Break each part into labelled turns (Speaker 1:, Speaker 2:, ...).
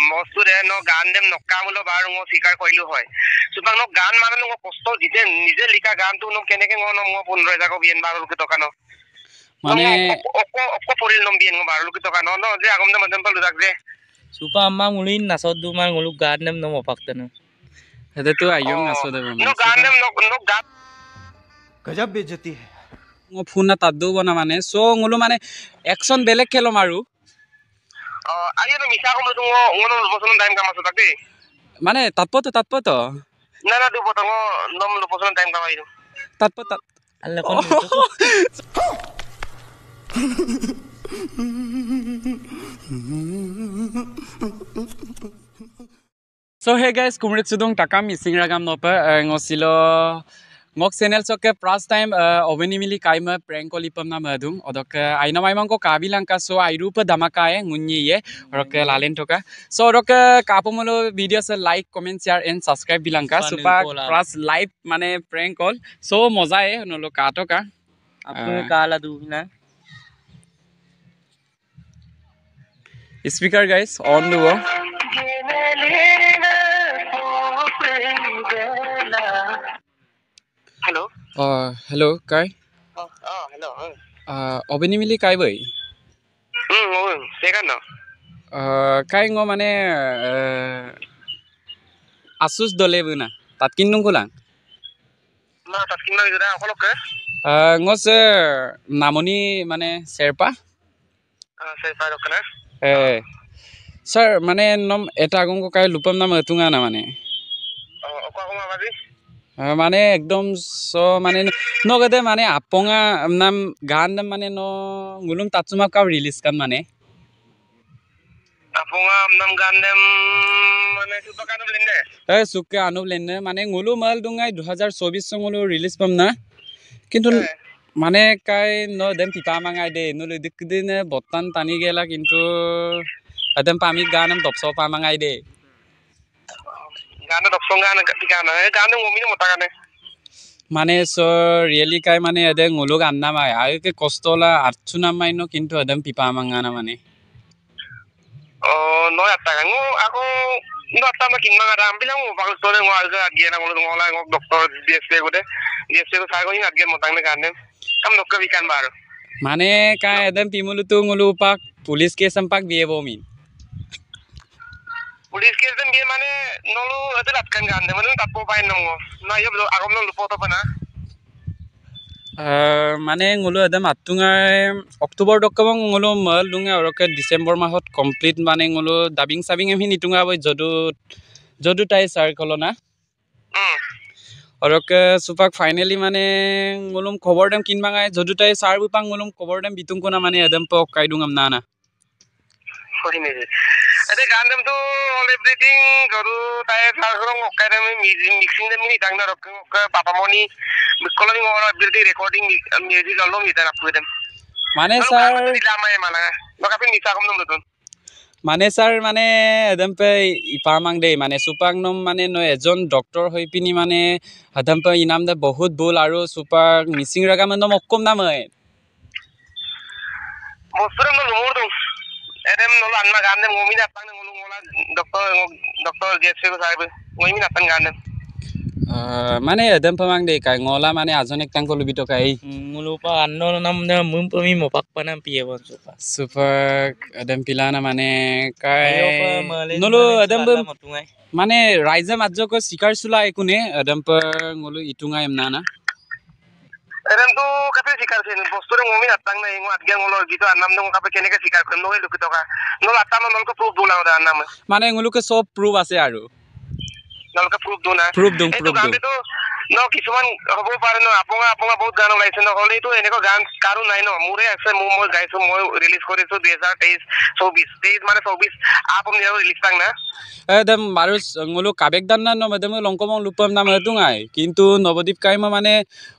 Speaker 1: মস্তুৰে ন গান দেম নকামুলো বাৰু মই স্বীকাৰ কৰিলো হয় সুপাং ন গান মানে ন কষ্ট জিতে নিজে লিখা গানটো ন কেনেকে ন মই 15,000 কো বিয়েন বাৰু লোকে টকা ন
Speaker 2: মানে
Speaker 1: অক পৰিল নম বিয়েন বাৰু লোকে টকা ন ন যে আগম মধ্যম পাল দুদাক যে
Speaker 3: সুপা আম্মা ngulin nasod dumar nguluk ganem no mapaktan
Speaker 2: হেতেতো আইয়ং নাচো দেব
Speaker 1: ন
Speaker 2: মানে
Speaker 1: গান দেম ন গান
Speaker 4: गजब बेइज्जती है
Speaker 2: মই ফোন না তাত দেব না মানে সো ngulu মানে অ্যাকশন বেলেগ খেলম আৰু
Speaker 1: আইয়া তো মিছা কম তো ngono বছন টাইম কাম আছে তাকে
Speaker 2: মানে তাতপত
Speaker 1: না না দু পতঙ্গ নম বছন টাইম কাম আইরো
Speaker 2: তাতপত
Speaker 3: alle kon nito
Speaker 2: So hey guys, kumrit sudung takam missing ragam nopa ngosilo ngok channel sokke first time oveni mili kaima prank kolipam na madung odok aina maimang ko kabilang ka so airupa damaka e ngunyi ye rok lalen toka so rok kapomolo video se like comment share and subscribe bilang ka supa first live mane prank call so moza e nolo ka toka
Speaker 3: apne kala du na
Speaker 2: speaker guys on the wall
Speaker 1: hello
Speaker 2: hello kai
Speaker 1: hello
Speaker 2: oveni mili kai boy
Speaker 1: second no
Speaker 2: kai ngo mane asus dole buna tatkin nung kulang
Speaker 1: na tatkin na ida akolok
Speaker 2: ngos namoni mane serpa
Speaker 1: সেই file ওখানে
Speaker 2: sir mane nom eta agong ko kai lupam nam atunga na mane
Speaker 1: অক কমা বাজি
Speaker 2: মানে একদম so mane no gade mane aponga nam gan mane no ngulum tatsuma ka release kan mane
Speaker 1: আপঙ্গা নাম গান them মানে সুতো কানো লেনে
Speaker 2: sukke anub lenne mane ngulu mal dungai 2024 songolo release pam na কিন্তু মানে কাই ন দেম পিপা মাঙাই দে নলে দিকদিনে বতান টানি গেলা কিন্তু আদম পামি গানম দপস পা মাঙাই দে
Speaker 1: গান দপসং গান গান গান মমিনে মতা গানে
Speaker 2: মানে সো রিয়েলি কাই মানে আদে nguluk anna mai আগে কষ্টলা আছুনা মাইনো কিন্তু আদম পিপা মাঙানা মানে
Speaker 1: নয় আত্তা গাঙ্গো আকৌ no atta ma kinma ga ram bilang mo bakal tole ngo aga agye na ngolo ngola ngok doktor DSP gode DSP ko sago ing agye motang ne ganne kam nokka wikan baro
Speaker 2: মানে কাই Adam পিমুলু তু ngulu pak police case sampak biye bomin
Speaker 1: police case দেন বিয়ে মানে নলু এতে রাতকান গান দে মানে তাপো পাই নঙ্গো না ইব আগম ন লুপো তো না
Speaker 2: মানে ngulu adam atungai October dokkamang ngulu mal dunga oroke December mahot complete মানে ngulu dubbing sabing em hinitunga boy jodu tai sar kolona oroke supak finally মানে ngulum khobor dem kinmangai jodu tai sar bupang ngulum khobor dem bitung kona মানে adam pok kai dungam nana
Speaker 1: হই নে এতে গান them তো all everything গরু তাই সার গরং ওকাই দেম মিক্সিং দেম নি ডাংনা রক পাপা মনি কলমি অল এভরিথিং রেকর্ডিং মিউজিক অল মি দেন আপু দেম
Speaker 2: মানে স্যার
Speaker 1: দিলামাই মালা নকাপি নিসা কম নম দতন
Speaker 2: মানে স্যার মানে একদম পে ইপামাং দে মানে সুপাং নম মানে ন এজন ডক্টর হই পিনি মানে একদম পে ইনাম দে বহুত বল আৰু সুপার মিসিং রাগা মানে মক্কম নাম হয়
Speaker 1: বসরে ন লমুর দম এদেম নলো আন্না গান দেম মমি না তাং নলো মোলা ডক্টর গেছে ko সাহেব মমি না তাং গান দেম
Speaker 2: মানে একদম pamang de kai ngola মানে ajonek tang ko lubi to kai
Speaker 3: ngulu pa anno nam na mum pami mopak pa nam piye bon supa
Speaker 2: super adam pilana মানে kai
Speaker 3: ayo pa malen
Speaker 2: nolo adam
Speaker 3: matungai
Speaker 2: মানে raija majjo ko sikar sula ekune adam pa ngolo itunga emna na
Speaker 1: এদেম তো কাপে শিকার ছেন বসরে mummy না তাং না ইং আটগে ngolo গিতো আন্নাম দম কাপে কেনেকে শিকার কম নই লুকি টকা নল আত্মা নলকে প্রুফ দুলা ওদা আন্নাম
Speaker 2: মানে ngolo ke সব proof আছে আৰু
Speaker 1: নলকে প্রুফ দুনা
Speaker 2: proof
Speaker 1: এই তো গান তো ন কিছুমান হব পারে ন আপঙা বহুত গান ওলাইছে ন হলে তো এনেক গান কারু নাই ন মুরে আছে মই গাইছো মই রিলিজ করেছো 2023 23 মানে 24 আপম নিও রিলিজ তাং না
Speaker 2: একদম মারুস ngolo kabek dan na no madam longkomong lupam nam hatungai কিন্তু নবদ্বীপ কাইমা মানে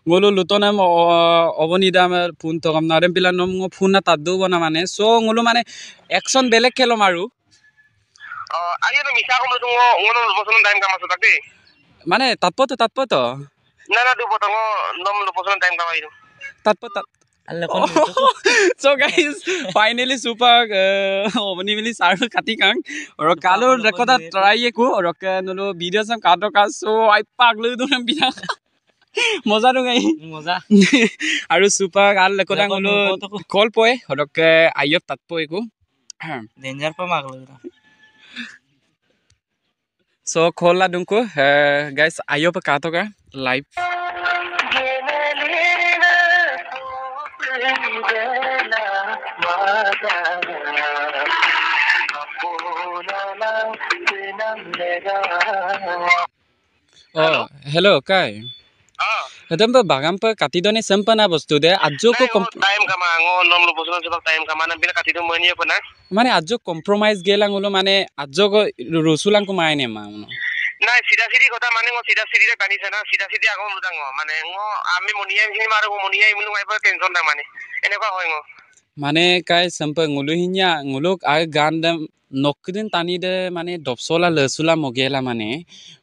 Speaker 2: ngolo lutonam অবনিদাম ফোন তকম নারেম পিলা নম ফোন না তাদু বনা মানে সো ngolo মানে অ্যাকশন বেলেগ খেলম আৰু
Speaker 1: আইয়া তো মিছা কম তো ngono বছন টাইম কাম আছে তাকে
Speaker 2: মানে তাতপত
Speaker 1: না না দু পতঙ্গ নম বছন টাইম কাম আইরো
Speaker 2: তাতপত
Speaker 3: Allah kon mutu.
Speaker 2: So guys, finally super oveni mili sar khati kang or kalo rekoda try ko or nolo video sam kato ka so I paglu dun bina moza do gai
Speaker 3: Moza.
Speaker 2: aru super al rekoda ngolo call poe or ayop tat poe ko
Speaker 3: Danger pa maglo.
Speaker 2: so call la dun ko guys ayop kato ka live oh hello kai Adam ba bagam pa katidone sampana bostu de ajjo ko
Speaker 1: time kama ngo nom lo bosun sebab time kama nan bila katido mani apa na
Speaker 2: mane ajjo compromise gelang ulo mane ajjo ko rusulang ko maine ma uno
Speaker 1: না সিধা সিধি কথা মানে ngo সিধা সিধি রে কানিছে না সিধা সিধি আগম লুদাং মানে ngo আমি মনিয়া হিনি মাৰো মনিয়া ইমুনো আইবা টেনশন না মানে এনেকুৱা হয় ngo
Speaker 2: mane kai sampa ngulu hinya nguluk ag gandam nokdin tani de mane dopsola lesula mogela mane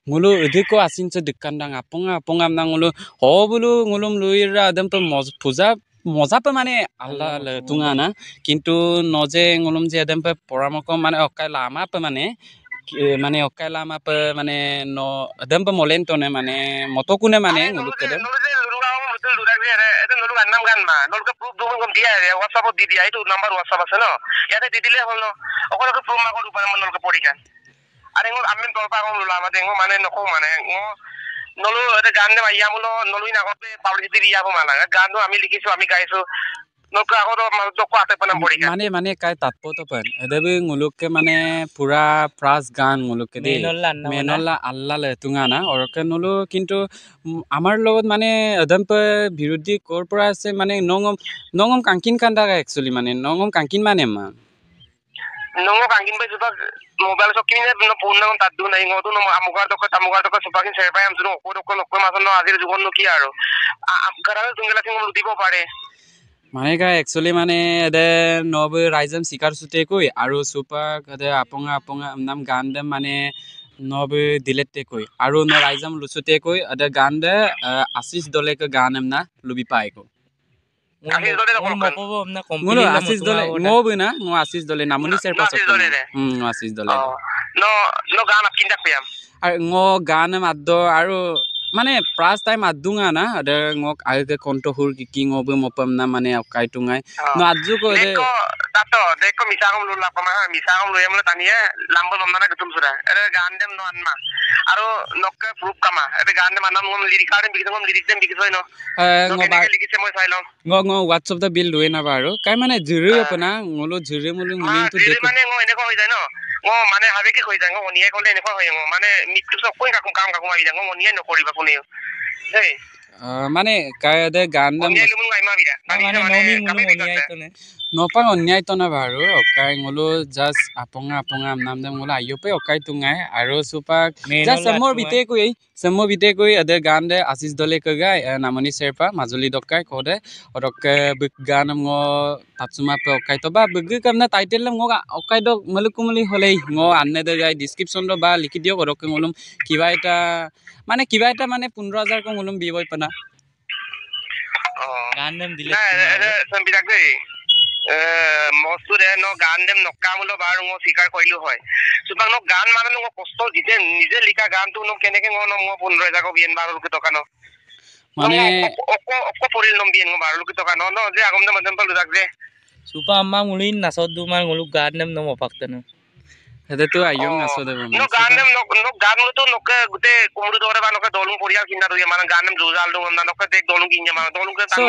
Speaker 2: ngulu ediko asinche dikkandang aponga apongam nang ngulu hobulu ngulum luira adam to puja moja pa mane allah le tungana kintu noje ngulum je adam pa poramoko mane okai lama pa mane mane okai lama pa mane no adam pa molento ne mane motokune mane nguluk kedem
Speaker 1: নলু গান্নাম গান মা নলকে proof দুগুন কম দিয়া রে WhatsApp দি দিয়া এইটো number WhatsApp আছে ন ইয়াতে দি দিলে হল ন অকলকে প্রুফ মা কোন উপায় নলকে পড়িকা আরে ngo আমি তলপা কম লুলা আমাদের ngo মানে নকো মানে ngo নলু এটা গান দে মাইয়া মুলো নলু নাগতে পাবলিসিটি দিয়া মালা গানটো আমি লিখিছো আমি গাইছো নলকে আগত তো কোয়াতে পনাম পড়িকা
Speaker 2: মানে kai tatpo to pan edebi ngulukke mane pura pras gan ngulukke de menolla alla le tungana orke nulu kintu amar logot mane adam pe birudhi kor pora ase mane nongom kankin kanda actually mane nongom kankin mane ma
Speaker 1: nongo kangin ba suba mobile so kinne no phone na taddu nai ngodu no amugar to suba kin serpa am suno ko mason no azir jugon no ki aro garale tungela sing mo dibo pare
Speaker 2: মানে কা actually মানে এদে নব রাইজম শিকার সুতে কই আৰু সুপা কদে আপঙা নাম গান দে মানে নব দিলেতে কই আৰু ন রাইজম লুসুতে কই এদে গান দে আশিস দলে কে গান এমনা লুবি পাই কো
Speaker 1: আশিস দলে
Speaker 3: Mo po na
Speaker 2: মুলো
Speaker 3: complete
Speaker 2: আশিস দলে ngobই না ngo আশিস দলে নামনি সের পাছত আশিস দলে
Speaker 1: no গান আপ কিনdak piam
Speaker 2: আর ngo গান মাদ্দ আৰু মানে প্রাস টাইম আদুঙা না আদে ngok আগে কন্টো হুর কি ngobই মপম না মানে অকাই টুঙাই ন আজু কো দে
Speaker 1: tato deko misagom lula pama misagom lu yamle taniye lambo nomna gutum sura ere gandem no anma aro nokke proof kama ere gandem anam ngom lyric aren bigidom lyric dem bigis hoino
Speaker 2: ngo ba
Speaker 1: likise moi sailom
Speaker 2: ngo WhatsApp da bill doe na baro kai mane jure apna ngolo jure mulu ngulin tu
Speaker 1: jure
Speaker 2: dekho
Speaker 1: mane ngo eneko hoy jay no ngo mane habe ki hoy jay ngo niye kole eneko hoy ngo mane mittu so koi kakum kam abi jay ngo niye no koriba kuniyo hey
Speaker 2: মানে kai de gandam
Speaker 1: niye lumun ngai ma bida
Speaker 3: Mane nomi munu moni ay to ne.
Speaker 2: nopang onyai to na baro okai ngolo just aponga nam dem ngolo ayope okai tungai aro supak just samor bite koi ade gande asis dole ka gai namani serpa majuli dokai kode orok big ganam ngo tatsuma pe okai to ba big kamna title lam ngo okai do malukumali holei ngo anne de gai description do ba likhi dio orok ngolum kiba eta মানে 15000 ko ngolum biboy pana
Speaker 3: Gan dem dile.
Speaker 1: na ere sambidak dei মস্তুরে ন গান them নকামুলো বার ngo শিকার কইলু হয় সুতরাং ন গান মানে ন কষ্ট দিতে নিজে লিখা গানটো ন কেনেকে ন mo 15000 ko bien barul ke tokano
Speaker 2: মানে
Speaker 1: okko poril nom bien ngo barul ke tokano no je agom de madam palu dak je
Speaker 3: Supa amma ngulin nasod du man nguluk gan dem no mopakta na.
Speaker 2: হেতে তো আইয়ং আছো দে
Speaker 1: no গান them no গান mo to nok gute kumru dore ba nok dolung porial kinna do man গান them jojal do na nok dek dolung kinja man dolung ke
Speaker 2: so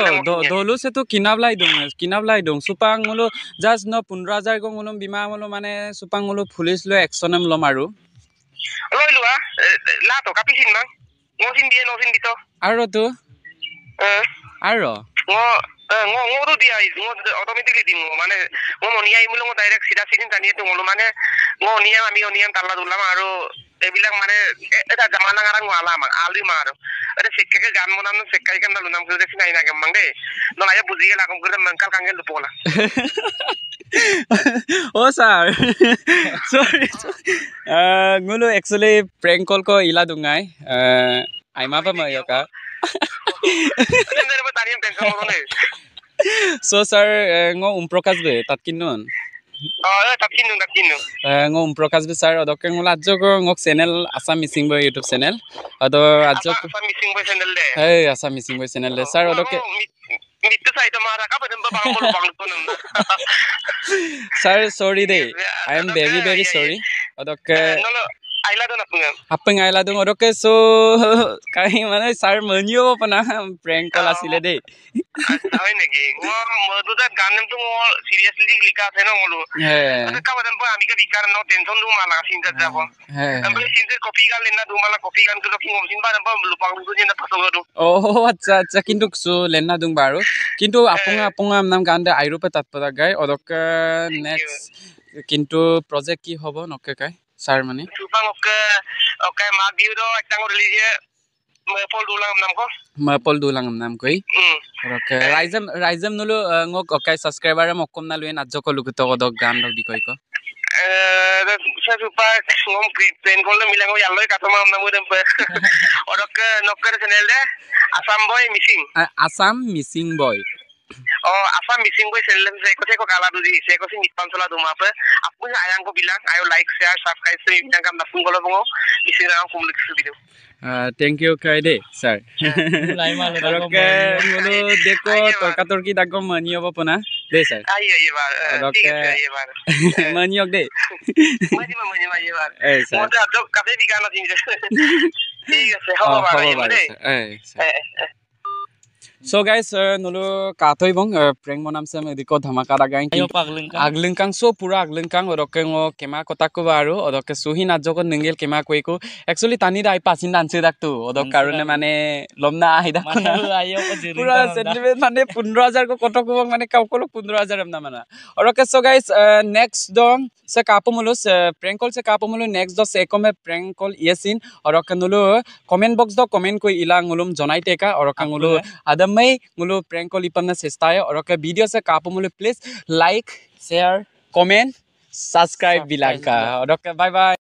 Speaker 2: dolu se to kinablai dong supang ngolo just no 15000 ko ngolum bima ngolo mane supang ngolo police lo action em lom aru
Speaker 1: loilu a la to kapisin man ngosin die no sin dito
Speaker 2: aro to aro
Speaker 1: ngo do dia ngo automatically dim ngo mane ngo monia imulo ngo direct sida sidin taniye to ngolo mane ngo niya ami oniam talla dulam aru ebilak mane eta jamana ngarang wala mang ali maro ade sekke gan monam no sekkai kan lunam kude sinai na gam mangde no aya bujige la kom kude mangkal kangen du pola
Speaker 2: oh sir sorry ngolo actually prank call ko ila dungai aima pa mayo ka
Speaker 1: Ndere ba taniam tension mo ne
Speaker 2: So sir ngo Prakash be tatkinnon.
Speaker 1: Tatkinu.
Speaker 2: Ngo Prakash be sir odokke ngol adjo ko ngok channel Assam Missing Boy YouTube channel. Ado adjo
Speaker 1: Asa missing boy channel de.
Speaker 2: hey Assam Missing Boy channel le sir odokke
Speaker 1: Mitu side mara ka badam bang bol.
Speaker 2: sir sorry de. I am very sorry. Odokke
Speaker 1: Nolo aila do napunga.
Speaker 2: Apeng aila dung odokke so kai mane sir manyo pana prank call asile de.
Speaker 1: Hoy naki. Wo modu da ganem tu mo seriously lika the na molu.
Speaker 2: Hey
Speaker 1: Ka badam pa ami ka bikar no tension du mala sin da jabo.
Speaker 2: hey.
Speaker 1: Ambil sin se copy kan lena du mala copy kan ko king sin ba ba lupang du jena paso do.
Speaker 2: Oh acha kintu so lenna dung baru kintu apunga nam gande airupe tatpada gai odokke next kintu project ki hobo nokke kai sir mane
Speaker 1: Supang oke mag view do ektang release ye pol dulang nam ko.
Speaker 2: mapol dulang nam koi odokke
Speaker 1: Eh.
Speaker 2: raizam nulu ngok okai subscriber mokkom na luen adjoko luguto odok gan dok bikoi ko
Speaker 1: Sa supa ngom pen ko le milang ko yalloy katama nam dem pe. Odok nokker channel de Assam boy missing.
Speaker 2: Assam Missing Boy
Speaker 1: Oh, Assam missing boy channel se ko kala du di se ko si nipan sola du ma pe. Apu ayang ko bilang ayo like share subscribe se bilang kam napung ko lo bongo missing ram kumlik su video.
Speaker 2: thank you kai de sir
Speaker 3: Lai malu
Speaker 2: odokke ngulu deko torka torki dago mani obo pona de sir
Speaker 1: Ayo ye bar.
Speaker 2: Odok
Speaker 1: ঠিক আছে ye bar.
Speaker 2: maniok de
Speaker 1: Mani ye bar.
Speaker 2: eh sir
Speaker 1: Mo da do kafe bi kana tin. ঠিক আছে হ'ব বাৰু
Speaker 2: হ'ব বাৰু sir so guys nulu katoi bong prank monam sam ediko dhamaka dagang
Speaker 3: Ayo paglengkang.
Speaker 2: aglengkang so pura aglengkang odokke ngo kema kota ko baru odokke suhi najoko nengel kema koiku actually tani dai pasin danse daktu odok karone mane lomna aida
Speaker 3: Mana ayo ko jiring.
Speaker 2: pura sentiment mane 15000 ko kotok bong mane kaukolo 15000 amna mana odokke so guys next dong se kapumulus prank call se kapumulu next do se kome prank call yesin odokke nulu comment box do comment koi ilang ngulum jonai teka odokke ngulu adamai ngulu prank call ipamna chestayo odokke video se kapumulu please like share comment subscribe bilanka odokke bye bye